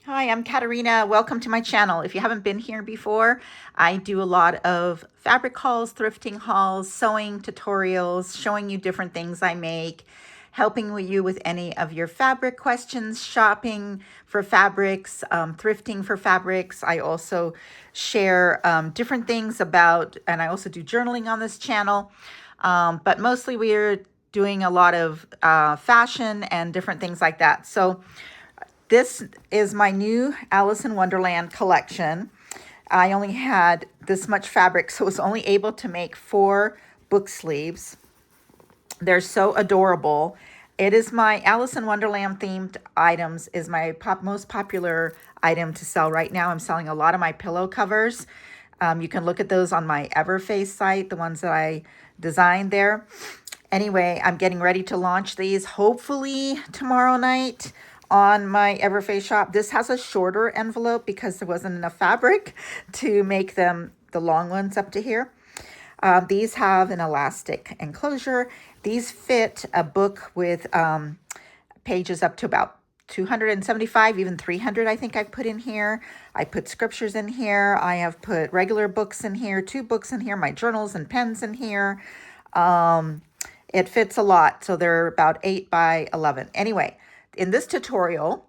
Hi, I'm Katerina. Welcome to my channel. If you haven't been here before, I do a lot of fabric hauls, thrifting hauls, sewing tutorials, showing you different things I make, helping you with any of your fabric questions, shopping for fabrics, thrifting for fabrics. I also share different things about, and I also do journaling on this channel, but mostly we're doing a lot of fashion and different things like that. So this is my new Alice in Wonderland collection. I only had this much fabric, so I was only able to make 4 book sleeves. They're so adorable. It is my Alice in Wonderland themed items is my most popular item to sell right now. I'm selling a lot of my pillow covers. You can look at those on my Everfey site, the ones that I designed there. Anyway, I'm getting ready to launch these hopefully tomorrow night on my Everfey shop. This has a shorter envelope because there wasn't enough fabric to make them the long ones up to here. These have an elastic enclosure. These fit a book with pages up to about 275, even 300, I think I've put in here. I put scriptures in here. I have put regular books in here, 2 books in here, my journals and pens in here. It fits a lot, so they're about 8 by 11. Anyway, in this tutorial,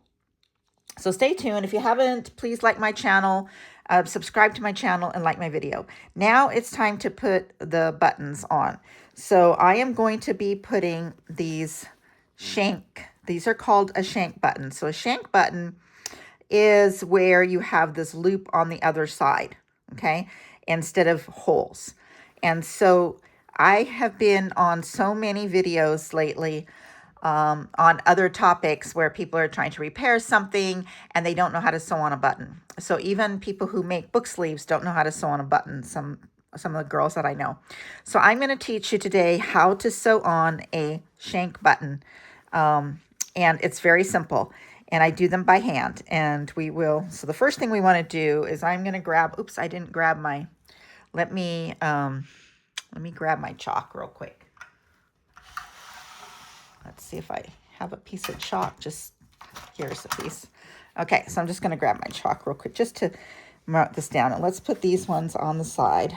so stay tuned. If you haven't, please like my channel, subscribe to my channel, and like my video. Now it's time to put the buttons on. So I am going to be putting these shank. These are called a shank button. So a shank button is where you have this loop on the other side, okay, instead of holes. And so I have been on so many videos lately on other topics where people are trying to repair something and they don't know how to sew on a button. So even people who make book sleeves don't know how to sew on a button, some of the girls that I know. So I'm going to teach you today how to sew on a shank button. And it's very simple. And I do them by hand. And we will, so the first thing we want to do is I'm going to grab, oops, I didn't grab my, let me grab my chalk real quick. Let's see if I have a piece of chalk. Just here's a piece. Okay, so I'm just going to grab my chalk real quick just to mark this down. And let's put these ones on the side.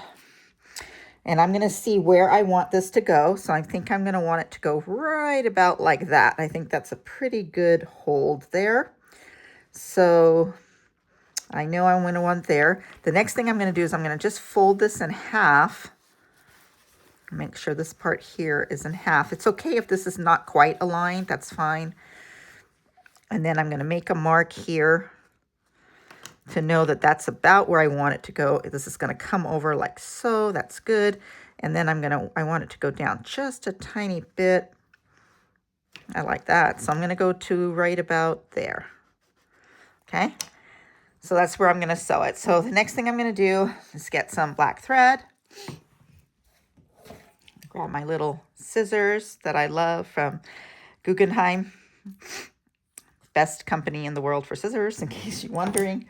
And I'm going to see where I want this to go. So I think I'm going to want it to go right about like that. I think that's a pretty good hold there. So I know I'm going to want there. The next thing I'm going to do is I'm going to just fold this in half. Make sure this part here is in half. It's okay if this is not quite aligned, that's fine. And then I'm going to make a mark here to know that that's about where I want it to go. This is going to come over like so, that's good. And then I want it to go down just a tiny bit. I like that. So I'm going to go to right about there. Okay. So that's where I'm going to sew it. So the next thing I'm going to do is get some black thread. Grab my little scissors that I love from Guggenheim. Best company in the world for scissors, in case you're wondering.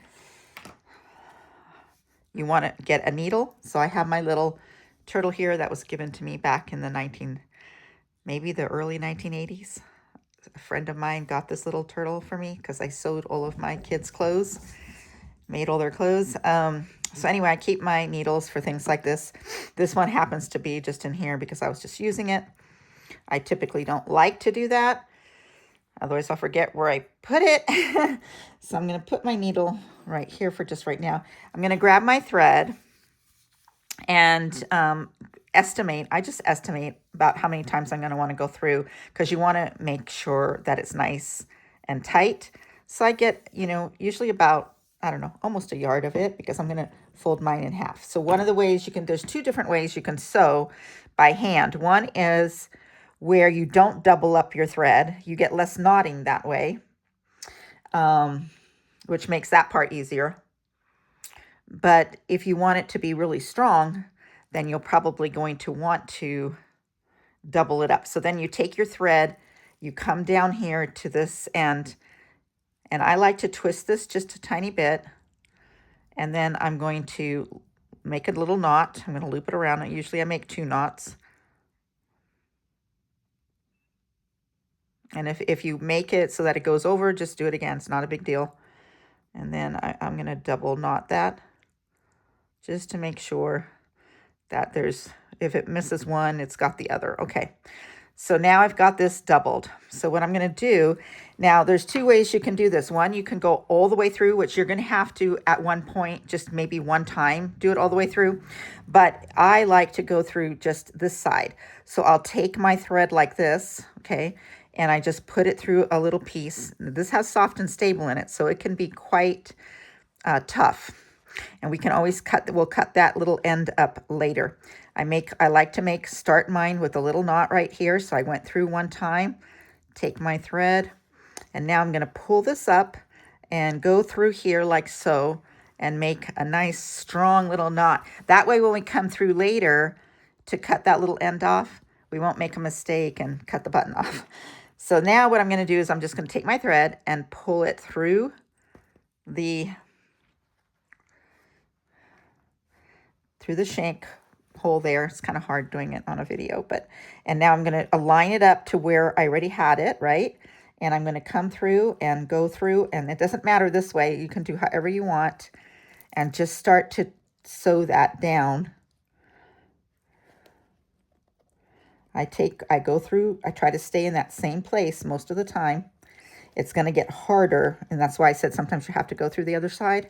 You want to get a needle. So I have my little turtle here that was given to me back in the maybe the early 1980s. A friend of mine got this little turtle for me because I sewed all of my kids' clothes, made all their clothes. So anyway, I keep my needles for things like this. This one happens to be just in here because I was just using it. I typically don't like to do that. Otherwise, I'll forget where I put it. So I'm going to put my needle right here for just right now. I'm going to grab my thread and estimate. I just estimate about how many times I'm going to want to go through because you want to make sure that it's nice and tight. So I get, usually about, I don't know, almost a yard of it because I'm going to fold mine in half. So one of the ways there's 2 different ways you can sew by hand. One is where you don't double up your thread. You get less knotting that way, which makes that part easier. But if you want it to be really strong, then you're probably going to want to double it up. So then you take your thread, you come down here to this end, and I like to twist this just a tiny bit. And then I'm going to make a little knot. I'm going to loop it around. Usually I make 2 knots. And if you make it so that it goes over, just do it again. It's not a big deal. And then I'm going to double knot that just to make sure that if it misses one, it's got the other. Okay. So now I've got this doubled. So what I'm going to do, now there's two ways you can do this. One, you can go all the way through, which you're going to have to at one point, just maybe one time, do it all the way through. But I like to go through just this side. So I'll take my thread like this, okay, and I just put it through a little piece. This has soft and stable in it, so it can be quite tough. And we can always we'll cut that little end up later. I like to start mine with a little knot right here. So I went through one time, take my thread, and now I'm going to pull this up and go through here like so and make a nice strong little knot. That way when we come through later to cut that little end off, we won't make a mistake and cut the button off. So now what I'm going to do is I'm just going to take my thread and pull it through the shank hole there. It's kind of hard doing it on a video, and now I'm going to align it up to where I already had it, right? And I'm going to come through and go through, and it doesn't matter this way. You can do however you want and just start to sew that down. I go through, I try to stay in that same place most of the time. It's going to get harder, and that's why I said sometimes you have to go through the other side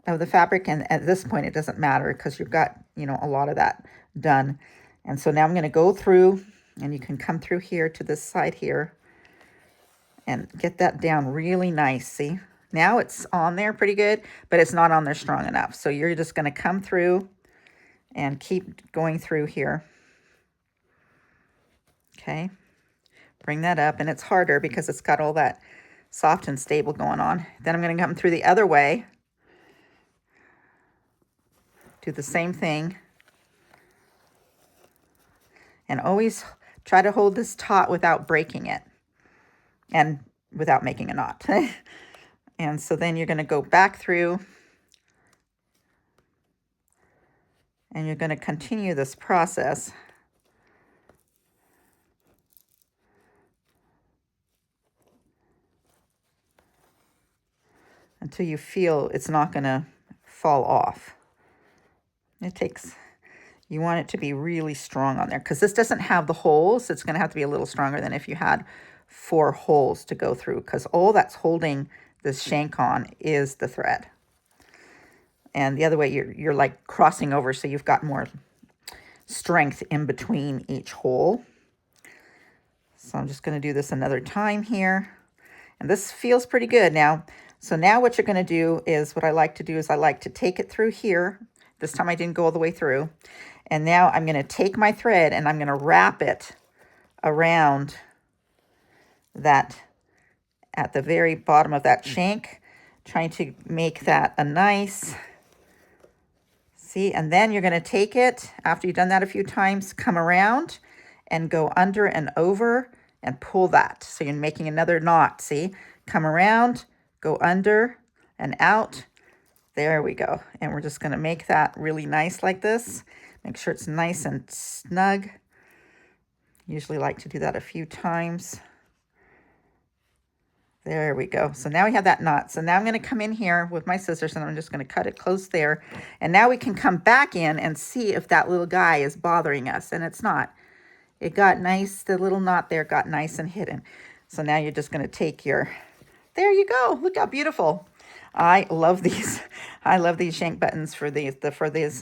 of the fabric, and at this point it doesn't matter because you've got, a lot of that done. And so now I'm going to go through, and you can come through here to this side here and get that down really nice. See, now it's on there pretty good, but it's not on there strong enough. So you're just going to come through and keep going through here. Okay, bring that up, and it's harder because it's got all that soft and stable going on. Then I'm going to come through the other way. Do the same thing. And always try to hold this taut without breaking it and without making a knot. And so then you're going to go back through and you're going to continue this process until you feel it's not going to fall off. You want it to be really strong on there because this doesn't have the holes. It's going to have to be a little stronger than if you had 4 holes to go through, because all that's holding this shank on is the thread. And the other way, you're like crossing over, so you've got more strength in between each hole. So I'm just going to do this another time here. And this feels pretty good now. So now what you're going to do is, what I like to do is I like to take it through here. This time I didn't go all the way through. And now I'm going to take my thread and I'm going to wrap it around that at the very bottom of that shank, trying to make that a nice, see, and then you're going to take it after you've done that a few times, come around and go under and over and pull that. So you're making another knot, see, come around, go under and out. There we go. And we're just going to make that really nice like this. Make sure it's nice and snug. Usually like to do that a few times. There we go. So now we have that knot. So now I'm going to come in here with my scissors and I'm just going to cut it close there. And now we can come back in and see if that little guy is bothering us. And it's not. It got nice. The little knot there got nice and hidden. So now you're just going to take your, there you go. Look how beautiful. I love these. I love these shank buttons for these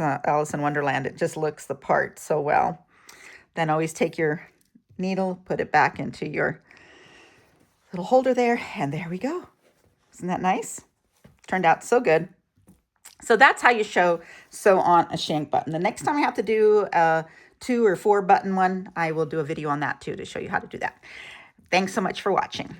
Alice in Wonderland. It just looks the part so well. Then always take your needle, put it back into your little holder there, and there we go. Isn't that nice? Turned out so good. So that's how you sew on a shank button. The next time I have to do a 2 or 4 button one, I will do a video on that too to show you how to do that. Thanks so much for watching.